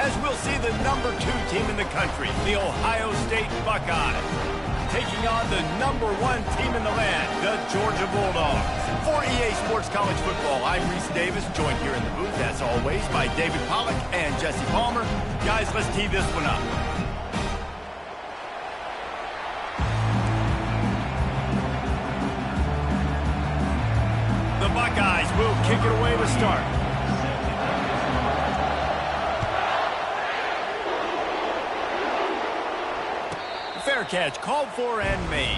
as we'll see the #2 team in the country, the Ohio State Buckeyes, taking on the #1 team in the land, the Georgia Bulldogs. For EA Sports College Football, I'm Reese Davis, joined here in the booth, as always, by David Pollack and Jesse Palmer. Guys, let's tee this one up. The Buckeyes will kick it away to start. Fair catch, called for and made.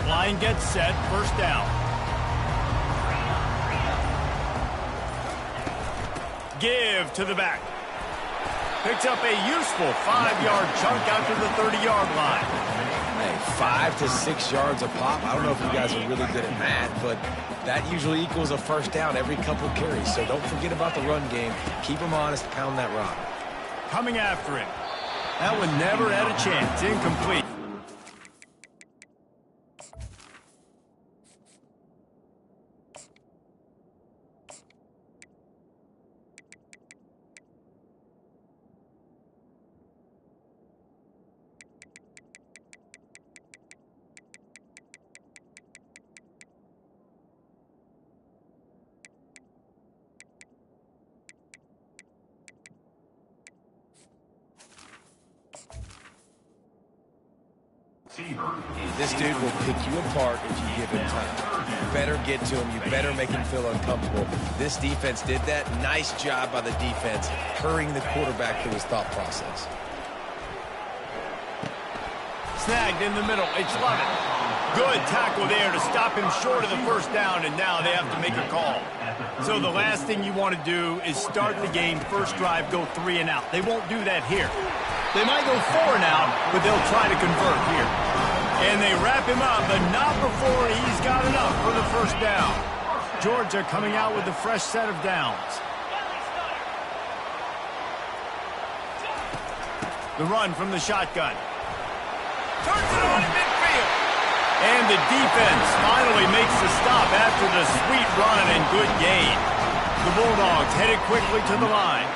Line gets set, first down. Give to the back. Picks up a useful 5-yard chunk out to the 30-yard line. Hey, 5 to 6 yards a pop. I don't know if you guys are really good at math, but that usually equals a first down every couple carries. So don't forget about the run game. Keep them honest, pound that rock. Coming after it. That one never had a chance. Incomplete. This dude will pick you apart if you give him time. You better get to him. You better make him feel uncomfortable. This defense did that. Nice job by the defense, hurrying the quarterback through his thought process. Snagged in the middle. It's Lovett. Good tackle there to stop him short of the first down, and now they have to make a call. So the last thing you want to do is start the game, first drive, go 3 and out. They won't do that here. They might go 4 and out, but they'll try to convert here. And they wrap him up, but not before he's got enough for the first down. Georgia coming out with a fresh set of downs. The run from the shotgun. Turns it on in midfield. And the defense finally makes the stop after the sweet run and good gain. The Bulldogs headed quickly to the line.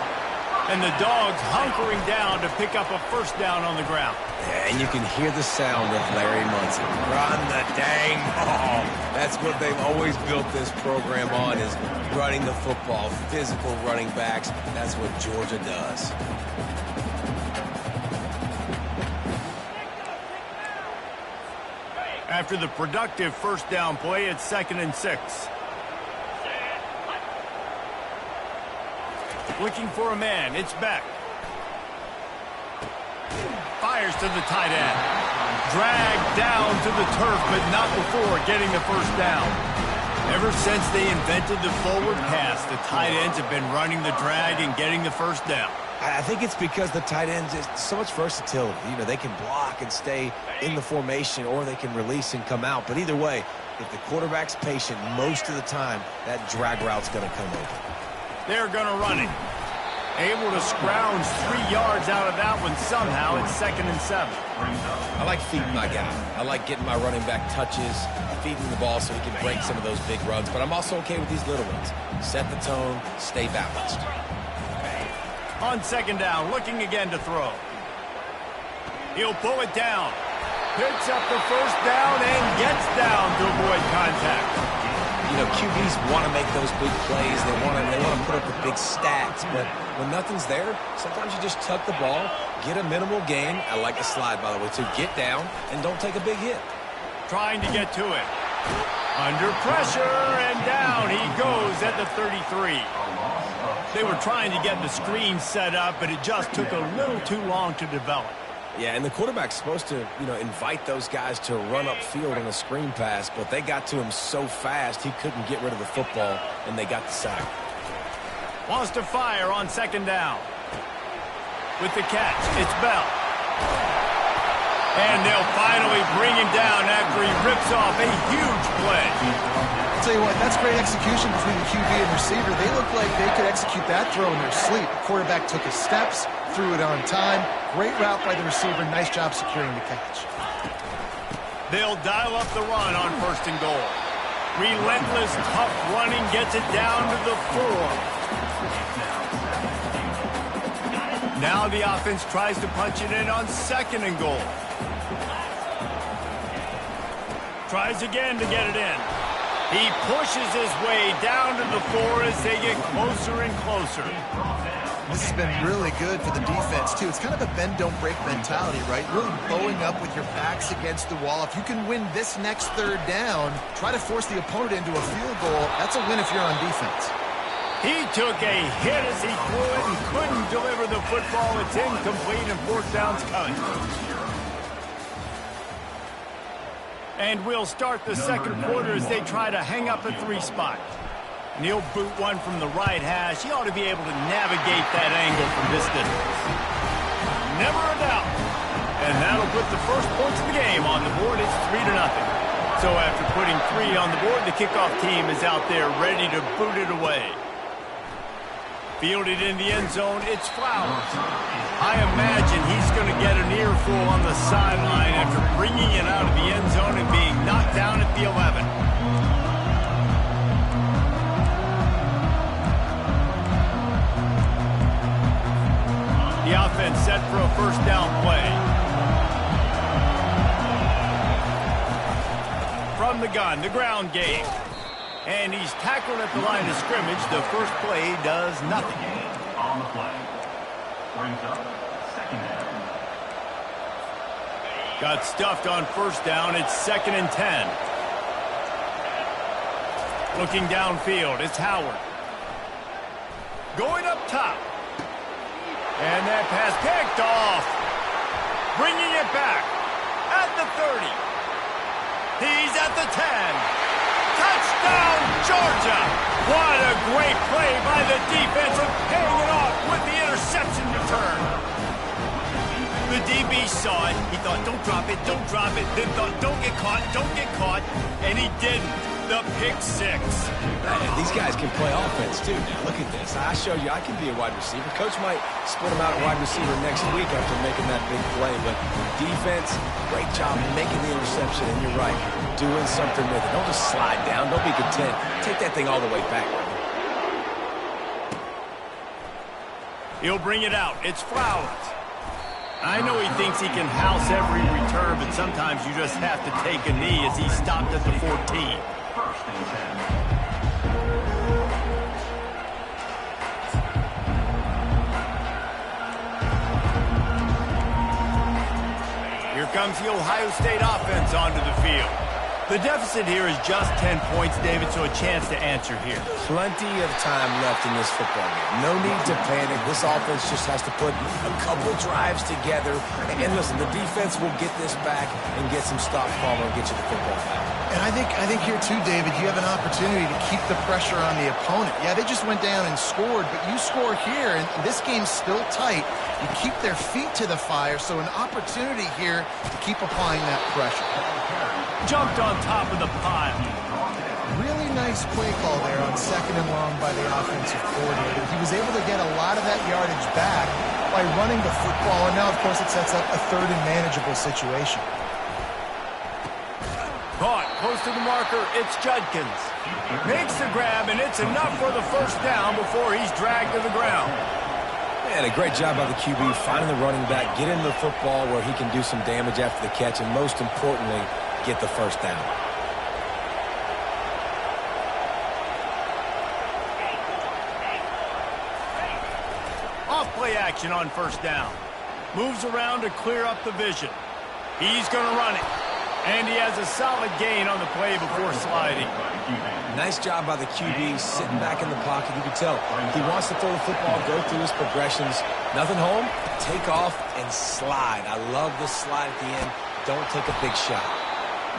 And the Dogs hunkering down to pick up a first down on the ground. Yeah, and you can hear the sound of Larry Munson. Run the dang ball. That's what they've always built this program on, is running the football, physical running backs. That's what Georgia does. After the productive first down play, it's 2nd and 6. Looking for a man. It's Beck. Fires to the tight end. Dragged down to the turf, but not before getting the first down. Ever since they invented the forward pass, the tight ends have been running the drag and getting the first down. I think it's because the tight ends is so much versatility. You know, they can block and stay in the formation, or they can release and come out. But either way, if the quarterback's patient most of the time, that drag route's going to come open. They're going to run it. Able to scrounge 3 yards out of that one somehow. It's 2nd and 7. I like feeding my guy. I like getting my running back touches, feeding the ball so he can break some of those big runs. But I'm also okay with these little ones. Set the tone, stay balanced. On 2nd down, looking again to throw. He'll pull it down. Picks up the first down and gets down to avoid contact. You know, QBs want to make those big plays. They want to put up the big stats. But when nothing's there, sometimes you just tuck the ball, get a minimal gain. I like the slide, by the way, to get down and don't take a big hit. Trying to get to it. Under pressure, and down he goes at the 33. They were trying to get the screen set up, but it just took a little too long to develop. Yeah, and the quarterback's supposed to, invite those guys to run upfield on a screen pass, but they got to him so fast he couldn't get rid of the football, and they got the sack. Wants to fire on 2nd down. With the catch, it's Bell. And they'll finally bring him down after he rips off a huge play. I'll tell you what, that's great execution between the QB and receiver. They look like they could execute that throw in their sleep. The quarterback took his steps, threw it on time. Great route by the receiver. Nice job securing the catch. They'll dial up the run on 1st and goal. Relentless, tough running gets it down to the 4. Now the offense tries to punch it in on 2nd and goal. Tries again to get it in. He pushes his way down to the 4 as they get closer and closer. This has been really good for the defense, too. It's kind of a bend-don't-break mentality, right? Really bowing up with your backs against the wall. If you can win this next 3rd down, try to force the opponent into a field goal. That's a win if you're on defense. He took a hit as he threw it and couldn't deliver the football. It's incomplete and 4th down's coming. And we'll start the 2nd quarter as they try to hang up a 3 spot. And he'll boot one from the right hash. He ought to be able to navigate that angle from this distance. Never a doubt. And that'll put the first points of the game on the board. It's 3-0. So after putting 3 on the board, the kickoff team is out there ready to boot it away. Fielded in the end zone, it's Flowers. I imagine he's going to get an earful on the sideline after bringing it out of the end zone and being knocked down at the 11. The offense set for a 1st down play. From the gun, the ground game. And he's tackled at the line of scrimmage. The first play does nothing. On the play. Brings up 2nd down. Got stuffed on 1st down. It's 2nd and 10. Looking downfield, it's Howard. Going up top. And that pass picked off. Bringing it back at the 30. He's at the 10. Touchdown, Georgia! What a great play by the defense and paying it off with the interception return. The DB saw it. He thought, don't drop it, don't drop it. Then thought, don't get caught, and he didn't. The pick 6. Man, these guys can play offense, too. Now, look at this. I showed you I can be a wide receiver. Coach might split him out at wide receiver next week after making that big play. But defense, great job making the interception. And you're right, doing something with it. Don't just slide down. Don't be content. Take that thing all the way back. He'll bring it out. It's Flowers. I know he thinks he can house every return, but sometimes you just have to take a knee as he stopped at the 14. 1st and 10. Here comes the Ohio State offense onto the field. The deficit here is just 10 points, David, so a chance to answer here. Plenty of time left in this football game. No need to panic. This offense just has to put a couple drives together. And listen, the defense will get this back and get some stop Palmer and get you the football back. And I think here too, David, you have an opportunity to keep the pressure on the opponent. Yeah, they just went down and scored, but you score here, and this game's still tight. You keep their feet to the fire, so an opportunity here to keep applying that pressure. Jumped on top of the pile. Really nice play call there on 2nd and long by the offensive coordinator. He was able to get a lot of that yardage back by running the football, and now, of course, it sets up a 3rd and manageable situation. Caught, close to the marker, it's Judkins. Makes the grab, and it's enough for the 1st down before he's dragged to the ground. Man, a great job by the QB finding the running back, get into the football where he can do some damage after the catch, and most importantly, get the 1st down. Off play action on 1st down. Moves around to clear up the vision. He's going to run it. And he has a solid gain on the play before sliding. Nice job by the QB, sitting back in the pocket. You can tell he wants to throw the football, go through his progressions. Nothing home, take off, and slide. I love the slide at the end. Don't take a big shot.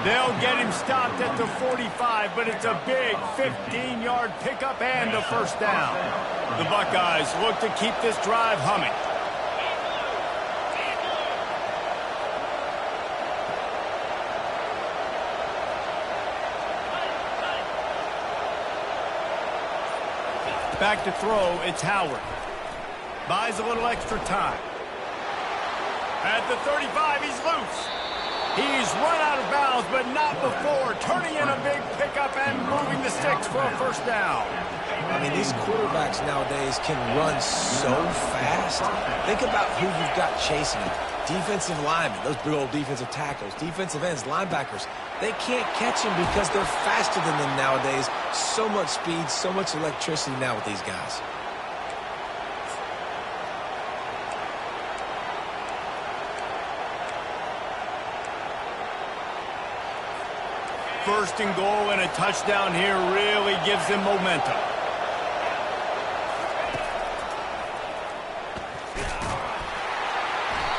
They'll get him stopped at the 45, but it's a big 15-yard pickup and a 1st down. The Buckeyes look to keep this drive humming. Back to throw, it's Howard. Buys a little extra time. At the 35, he's loose. He's run out of bounds, but not before turning in a big pickup and moving the sticks for a first down. I mean, these quarterbacks nowadays can run so fast. Think about who you've got chasing them. Defensive linemen, those big old defensive tackles, defensive ends, linebackers. They can't catch them because they're faster than them nowadays. So much speed, so much electricity now with these guys. First and goal and a touchdown here really gives them momentum.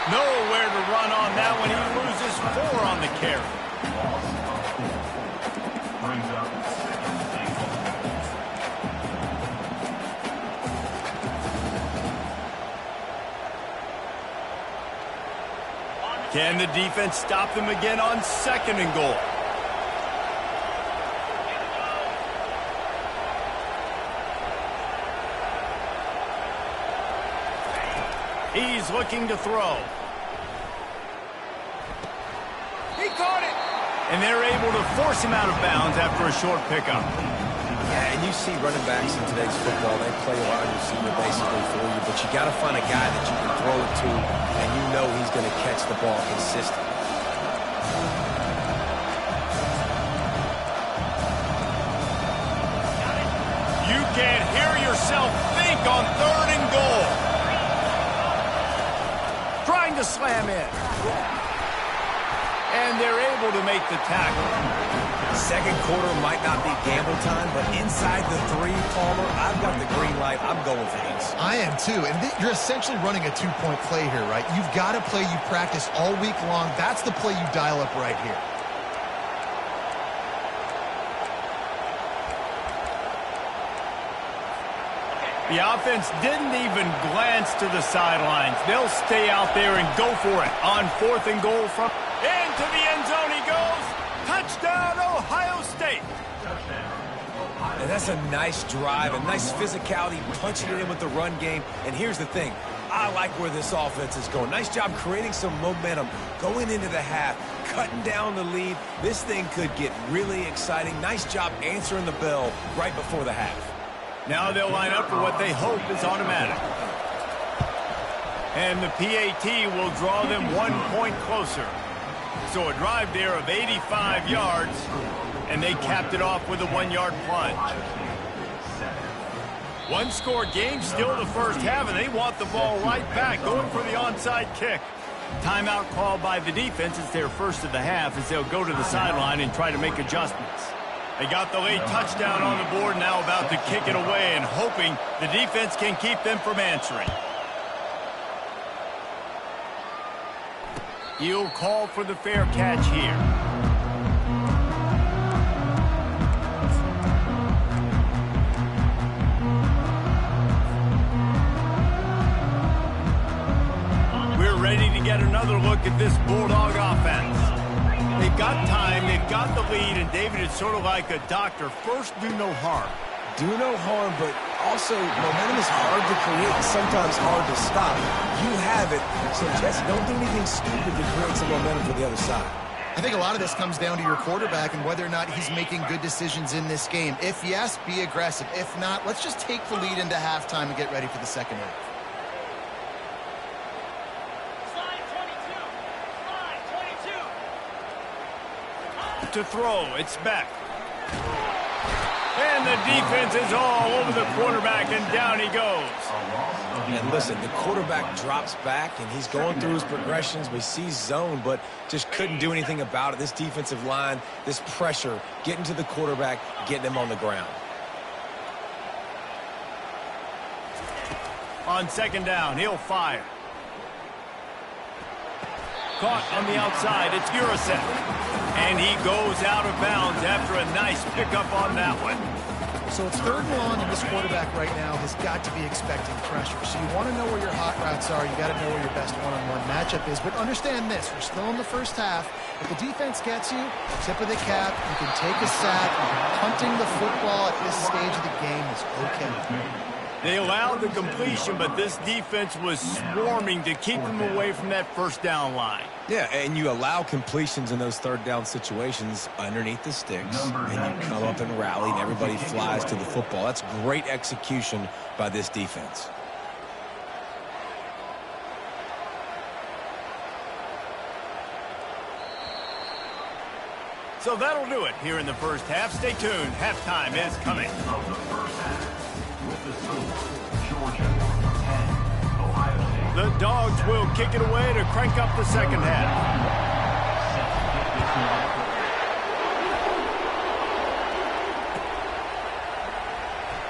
Nowhere to run on that one. He loses 4 on the carry. Brings up Can the defense stop them again on second and goal? He's looking to throw. He caught it! And they're able to force him out of bounds after a short pickup. Yeah, and you see running backs in today's football, they play around your receiver basically for you, but you got to find a guy that you can throw it to, and you know he's going to catch the ball consistently. You can't hear yourself think on third and goal. Trying to slam in. And they're able to make the tackle. Second quarter might not be gamble time, but inside the 3, Palmer, I've got the green light. I'm going for this. I am too, and you're essentially running a 2-point play here, right? You've got a play you practice all week long. That's the play you dial up right here. The offense didn't even glance to the sidelines. They'll stay out there and go for it. On fourth and goal from into the end zone he goes. Touchdown, Ohio State. And that's a nice drive, a nice physicality, punching it in with the run game. And here's the thing. I like where this offense is going. Nice job creating some momentum going into the half, cutting down the lead. This thing could get really exciting. Nice job answering the bell right before the half. Now they'll line up for what they hope is automatic. And the PAT will draw them 1 point closer. So a drive there of 85 yards, and they capped it off with a 1-yard plunge. 1-score game, still the first half, and they want the ball right back, going for the onside kick. Timeout called by the defense. It's their first of the half as they'll go to the sideline and try to make adjustments. They got the late touchdown on the board, now about to kick it away and hoping the defense can keep them from answering. He'll call for the fair catch here. We're ready to get another look at this Bulldog offense. They've got time, they've got the lead, and David, it's sort of like a doctor. First, do no harm. Do no harm, but also momentum is hard to create and sometimes hard to stop. You have it, so Jesse, don't do anything stupid to create some momentum for the other side. I think a lot of this comes down to your quarterback and whether or not he's making good decisions in this game. If yes, be aggressive. If not, let's just take the lead into halftime and get ready for the second half. To throw, it's Beck. And the defense is all over the quarterback, and down he goes. And listen, the quarterback drops back, and he's going through his progressions. We see zone, but just couldn't do anything about it. This defensive line, this pressure, getting to the quarterback, getting him on the ground. On second down, he'll fire. Caught on the outside, it's Urisak. And he goes out of bounds after a nice pickup on that one. So it's 3rd and long, and this quarterback right now has got to be expecting pressure. So you want to know where your hot routes are. You got to know where your best one-on-one matchup is. But understand this, we're still in the first half. If the defense gets you, tip of the cap, you can take a sack. Punting the football at this stage of the game is okay. They allowed the completion, but this defense was swarming to keep them away from that first down line. Yeah, and you allow completions in those 3rd down situations underneath the sticks, and you come up and rally, and everybody flies to the football. That's great execution by this defense. So that'll do it here in the first half. Stay tuned. Halftime is coming. Of the first half, with the score, Georgia 10, Ohio State. The Dogs will kick it away to crank up the second half.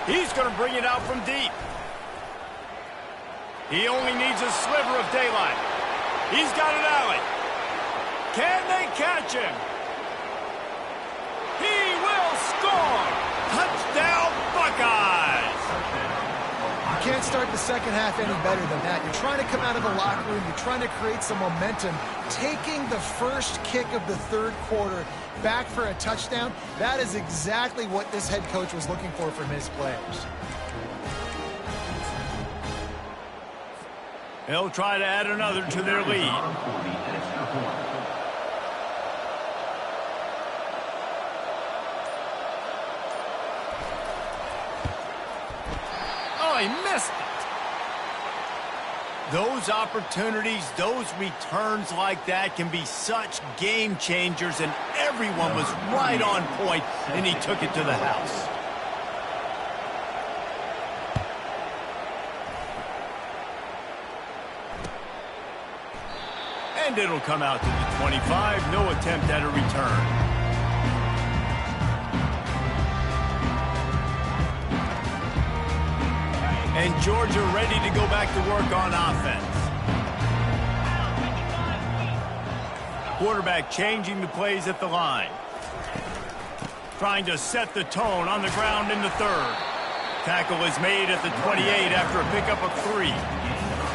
He's going to bring it out from deep. He only needs a sliver of daylight. He's got an alley. Can they catch him? He will score! Touchdown, Buckeyes! You can't start the second half any better than that. You're trying to come out of the locker room. You're trying to create some momentum. Taking the first kick of the 3rd quarter back for a touchdown, that is exactly what this head coach was looking for from his players. They'll try to add another to their lead. He missed it. Those opportunities, those returns like that can be such game changers, and everyone was right on point, and he took it to the house. And it'll come out to the 25. No attempt at a return. And Georgia ready to go back to work on offense. Quarterback changing the plays at the line. Trying to set the tone on the ground in the 3rd. Tackle is made at the 28 after a pickup of 3.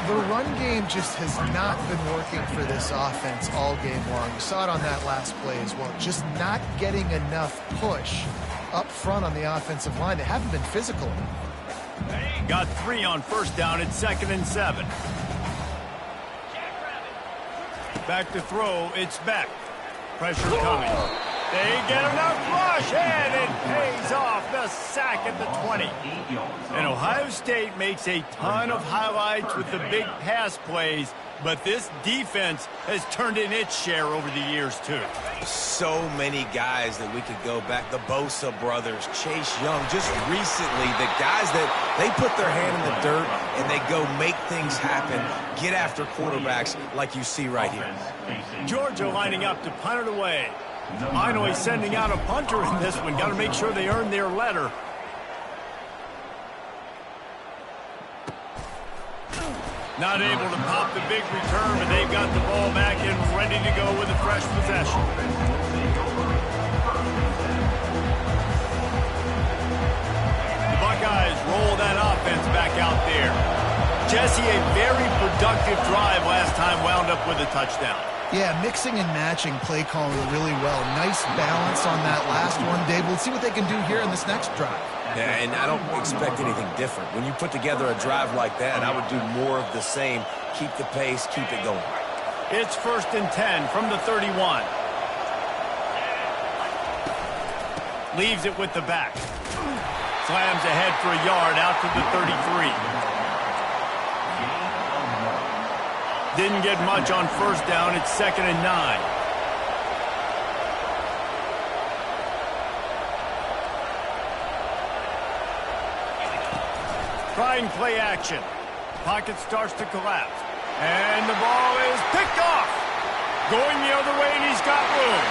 The run game just has not been working for this offense all game long. You saw it on that last play as well. Just not getting enough push up front on the offensive line. They haven't been physical enough. Got 3 on first down at 2nd and 7. Back to throw, it's Beck. Pressure coming. They get enough rush, and it pays off. The sack at the 20. And Ohio State makes a ton of highlights with the big pass plays, but this defense has turned in its share over the years, too. So many guys that we could go back. The Bosa brothers, Chase Young. Just recently, the guys that they put their hand in the dirt and they go make things happen, get after quarterbacks like you see right here. Georgia lining up to punt it away. Finally sending out a punter in this one. Got to make sure they earn their letter. Not able to pop the big return, but they've got the ball back and ready to go with a fresh possession. The Buckeyes roll that offense back out there. Jesse, a very productive drive last time, wound up with a touchdown. Yeah, mixing and matching play calling really well. Nice balance on that last one, Dave. We'll see what they can do here in this next drive. Yeah, and I don't expect anything different. When you put together a drive like that, I would do more of the same. Keep the pace, keep it going. It's 1st and 10 from the 31. Leaves it with the back. Slams ahead for a yard out to the 33. Didn't get much on first down. It's 2nd and 9. Try and play action. Pocket starts to collapse. And the ball is picked off. Going the other way, and he's got room.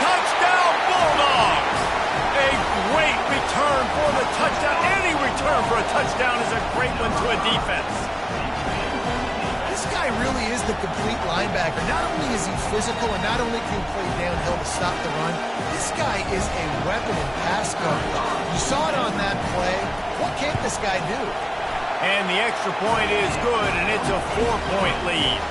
Touchdown, Bulldogs! A great return for the touchdown. Any return for a touchdown is a great one to a defense. This guy really is the complete linebacker. Not only is he physical and not only can he play downhill to stop the run, this guy is a weapon in pass coverage. You saw it on that play. What can't this guy do? And the extra point is good, and it's a 4-point lead.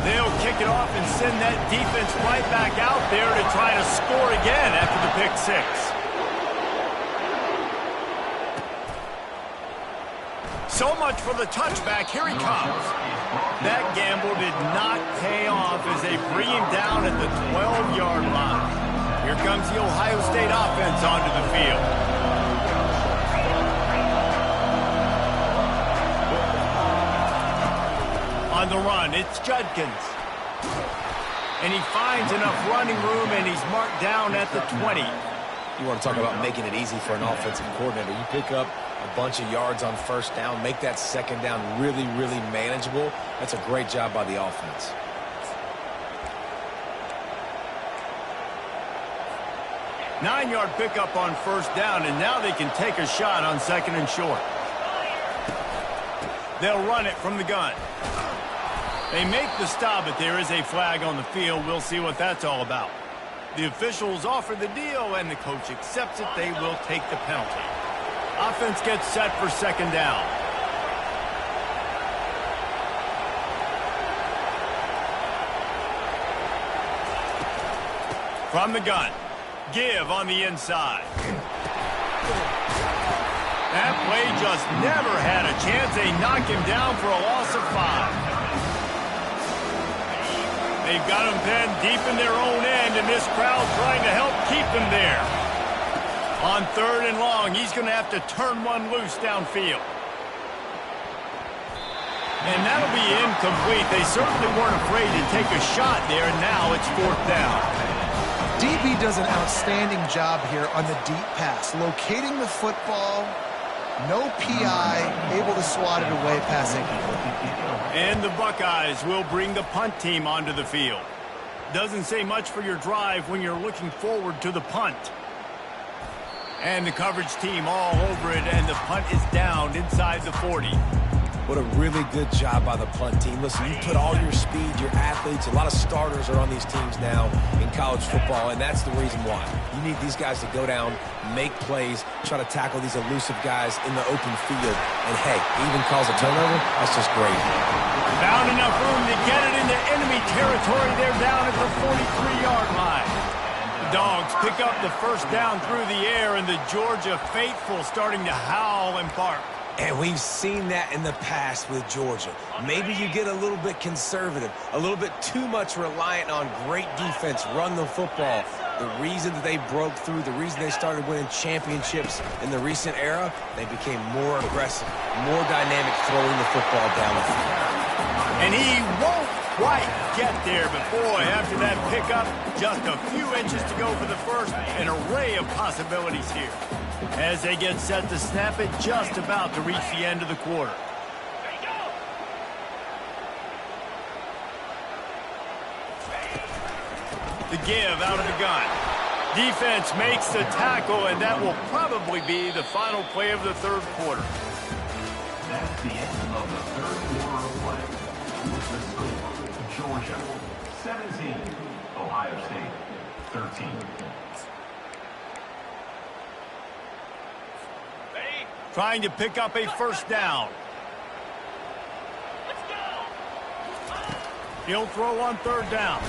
They'll kick it off and send that defense right back out there to try to score again after the pick six. So much for the touchback. Here he comes. That gamble did not pay off as they bring him down at the 12-yard line. Here comes the Ohio State offense onto the field. On the run, it's Judkins. And he finds enough running room, and he's marked down at the 20. You want to talk about making it easy for an offensive coordinator. You pick up a bunch of yards on first down, make that second down really, really manageable. That's a great job by the offense. Nine-yard pickup on first down, and now they can take a shot on second and short. They'll run it from the gun. They make the stop, but there is a flag on the field. We'll see what that's all about. The officials offer the deal, and the coach accepts it. They will take the penalty. Offense gets set for second down. From the gun. Give on the inside. That play just never had a chance. They knock him down for a loss of 5. They've got him pinned deep in their own end, and this crowd trying to help keep them there. On third and long, he's going to have to turn one loose downfield. And that'll be incomplete. They certainly weren't afraid to take a shot there, and now it's fourth down. DB does an outstanding job here on the deep pass, locating the football. No PI, able to swat it away passing. And the Buckeyes will bring the punt team onto the field. Doesn't say much for your drive when you're looking forward to the punt. And the coverage team all over it, and the punt is down inside the 40. What a really good job by the punt team. Listen, you put all your speed, your athletes, a lot of starters are on these teams now in college football, and that's the reason why. You need these guys to go down, make plays, try to tackle these elusive guys in the open field. And, hey, even calls a turnover, that's just great. Found enough room to get it into enemy territory. They're down at the 43-yard line. The Dogs pick up the first down through the air, and the Georgia faithful starting to howl and bark. And we've seen that in the past with Georgia. Maybe you get a little bit conservative, a little bit too much reliant on great defense, run the football. The reason that they broke through, the reason they started winning championships in the recent era, they became more aggressive, more dynamic throwing the football down the field. And he won't quite get there, but boy, after that pickup, just a few inches to go for the first, an array of possibilities here. As they get set to snap it, just about to reach the end of the quarter. The give out of the gun. Defense makes the tackle, and that will probably be the final play of the third quarter. That's the end of the third quarter of play. With the score, Georgia 17, Ohio State 13. Trying to pick up a first down. He'll throw on third down.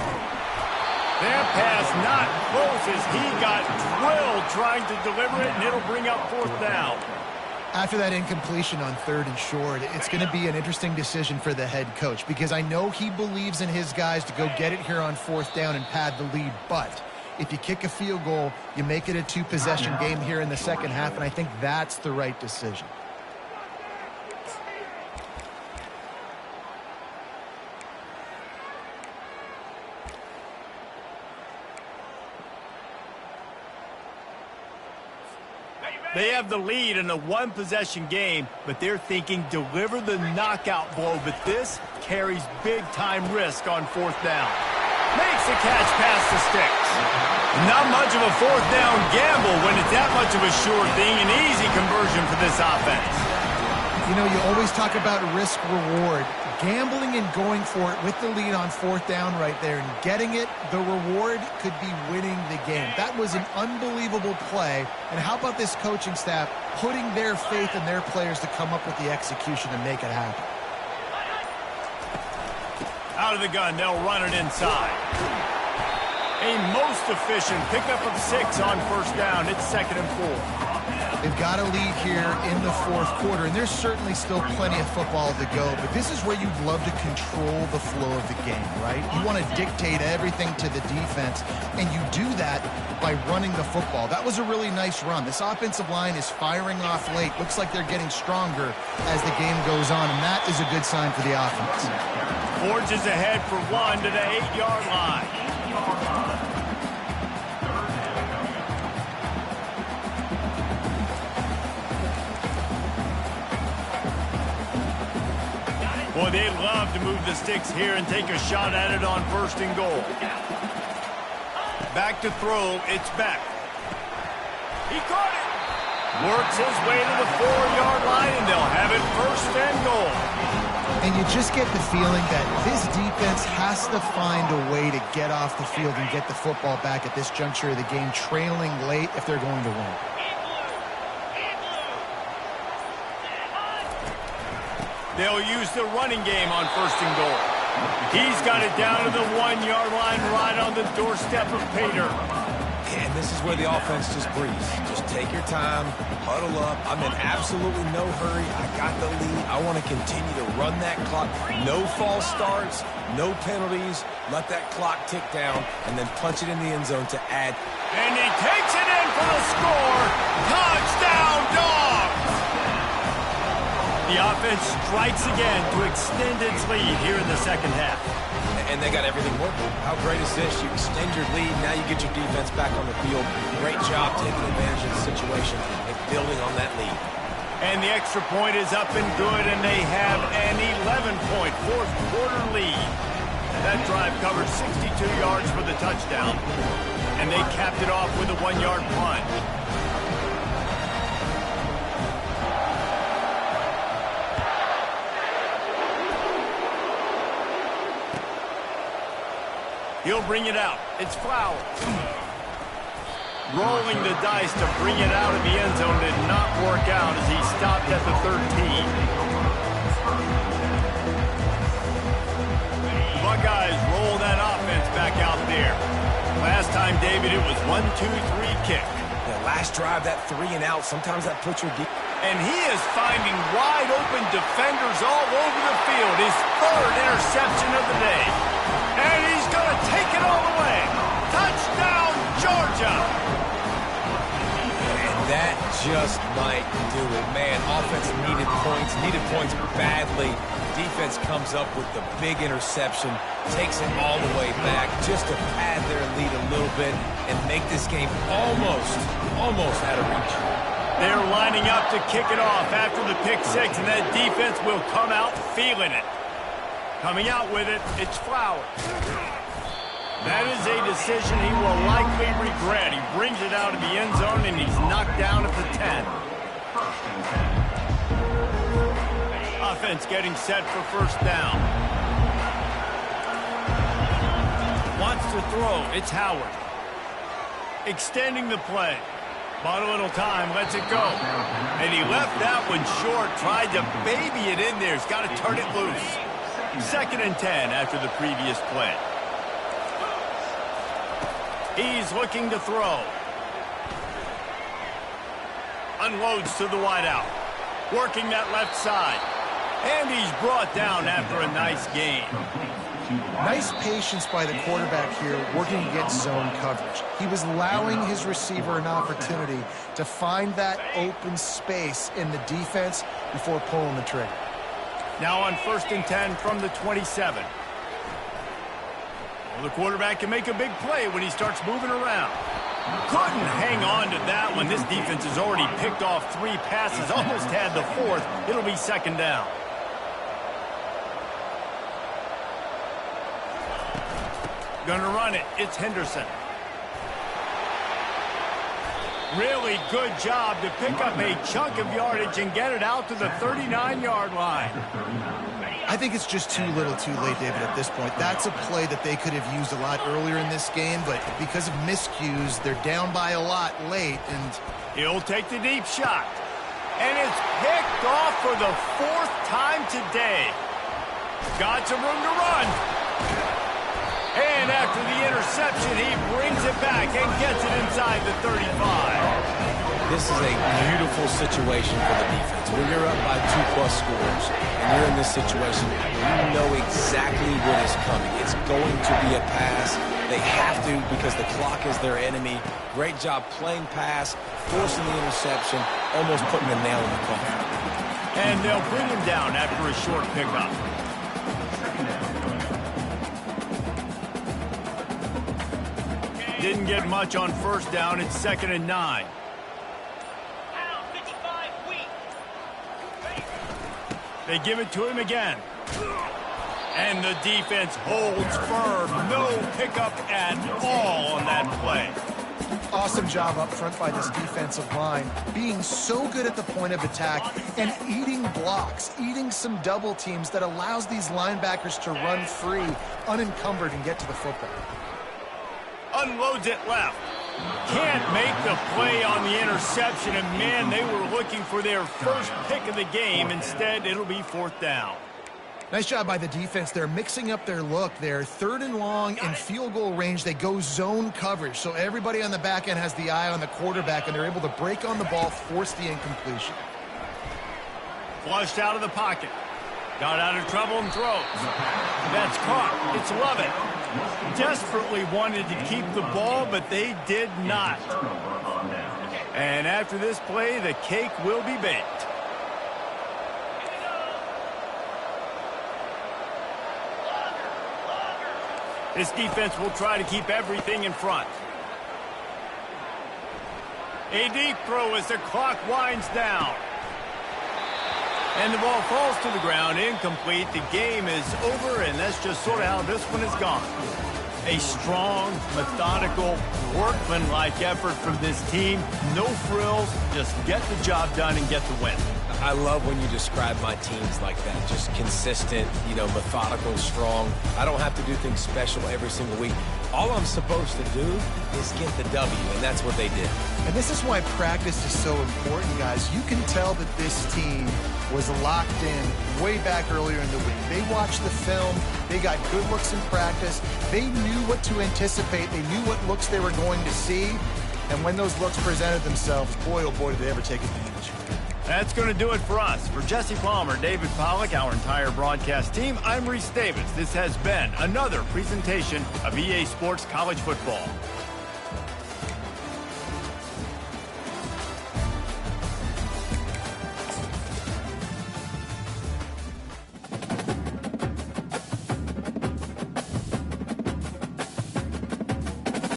That pass not close as he got drilled trying to deliver it, and it'll bring up fourth down. After that incompletion on third and short, it's going to be an interesting decision for the head coach, because I know he believes in his guys to go get it here on fourth down and pad the lead, but if you kick a field goal, you make it a two-possession game here in the second half, and I think that's the right decision. They have the lead in a one-possession game, but they're thinking deliver the knockout blow, but this carries big-time risk on fourth down. Makes the catch past the sticks. Not much of a fourth down gamble when it's that much of a sure thing. An easy conversion for this offense. You know, you always talk about risk-reward. Gambling and going for it with the lead on fourth down right there and getting it, the reward could be winning the game. That was an unbelievable play. And how about this coaching staff putting their faith in their players to come up with the execution to make it happen? Out of the gun, they'll run it inside. A most efficient pickup of 6 on first down. It's 2nd and 4. They've got a lead here in the fourth quarter, and there's certainly still plenty of football to go, but this is where you'd love to control the flow of the game, right? You want to dictate everything to the defense, and you do that by running the football. That was a really nice run. This offensive line is firing off late. Looks like they're getting stronger as the game goes on, and that is a good sign for the offense. Forges ahead for 1 to the 8-yard line. Boy, they love to move the sticks here and take a shot at it on 1st and goal. Back to throw, it's Beck. He caught it. Works his way to the 4-yard line, and they'll have it 1st and goal. And you just get the feeling that this defense has to find a way to get off the field and get the football back at this juncture of the game, trailing late if they're going to win. They'll use the running game on 1st and goal. He's got it down to the 1-yard line right on the doorstep of Pater. And this is where the offense just breathes. Just take your time, huddle up. I'm in absolutely no hurry. I got the lead. I want to continue to run that clock. No false starts, no penalties. Let that clock tick down, and then punch it in the end zone to add. And he takes it in for the score. Touchdown, Dogs! The offense strikes again to extend its lead here in the second half. And they got everything working. How great is this? You extend your lead, now you get your defense back on the field. Great job taking advantage of the situation and building on that lead. And the extra point is up and good, and they have an 11-point fourth quarter lead. That drive covered 62 yards for the touchdown, and they capped it off with a 1-yard punt. He'll bring it out. It's Flowers. Rolling the dice to bring it out of the end zone did not work out as he stopped at the 13. The Buckeyes roll that offense back out there. Last time, David, it was 1-2-3 kick. The last drive, that 3 and out, sometimes that puts your deep. And he is finding wide open defenders all over the field. His 3rd interception of the day. And he's going to take it all the way. Touchdown, Georgia. And that just might do it. Man, offense needed points badly. Defense comes up with the big interception, takes it all the way back just to pad their lead a little bit and make this game almost out of reach. They're lining up to kick it off after the pick 6, and that defense will come out feeling it. Coming out with it, it's Flowers. That is a decision he will likely regret. He brings it out of the end zone, and he's knocked down at the 10. Offense getting set for 1st down. Wants to throw. It's Howard. Extending the play. Bought a little time, lets it go. And he left that one short, tried to baby it in there. He's got to turn it loose. 2nd and 10 after the previous play. He's looking to throw. Unloads to the wideout. Working that left side. And he's brought down after a nice gain. Nice patience by the quarterback here, working against zone coverage. He was allowing his receiver an opportunity to find that open space in the defense before pulling the trigger. Now on 1st and 10 from the 27. Well, the quarterback can make a big play when he starts moving around. Couldn't hang on to that one. This defense has already picked off 3 passes, almost had the 4th. It'll be 2nd down. Gonna run it. It's Henderson. Really good job to pick up a chunk of yardage and get it out to the 39-yard line. I think it's just too little too late, David, at this point. That's a play that they could have used a lot earlier in this game, but because of miscues, they're down by a lot late, and he'll take the deep shot. And it's picked off for the 4th time today. Got some room to run. And after the interception, he brings it back and gets it inside the 35. This is a beautiful situation for the defense. When you're up by 2+ scores and you're in this situation, you know exactly what is coming. It's going to be a pass. They have to because the clock is their enemy. Great job playing pass, forcing the interception, almost putting the nail in the coffin. And they'll bring him down after a short pickup. Didn't get much on first down. It's 2nd and 9. They give it to him again. And the defense holds firm. No pickup at all on that play. Awesome job up front by this defensive line, being so good at the point of attack and eating blocks, eating some double teams that allows these linebackers to run free, unencumbered, and get to the football. Unloads it left. Can't make the play on the interception, and man, they were looking for their first pick of the game. Instead, it'll be 4th down. Nice job by the defense. They're mixing up their look. They're 3rd and long in field goal range. They go zone coverage, so everybody on the back end has the eye on the quarterback, and they're able to break on the ball, force the incompletion. Flushed out of the pocket. Got out of trouble and throws. That's caught. It's Lovett. Desperately wanted to keep the ball, but they did not. And after this play, the cake will be baked. This defense will try to keep everything in front. A deep throw as the clock winds down. And the ball falls to the ground, incomplete. The game is over, and that's just sort of how this one has gone. A strong, methodical, workmanlike effort from this team. No frills, just get the job done and get the win. I love when you describe my teams like that. Just consistent, methodical, strong. I don't have to do things special every single week. All I'm supposed to do is get the W, and that's what they did. And this is why practice is so important, guys. You can tell that this team was locked in way back earlier in the week. They watched the film. They got good looks in practice. They knew what to anticipate. They knew what looks they were going to see. And when those looks presented themselves, boy, oh boy, did they ever take advantage. That's going to do it for us. For Jesse Palmer, David Pollack, our entire broadcast team, I'm Reese Davis. This has been another presentation of EA Sports College Football.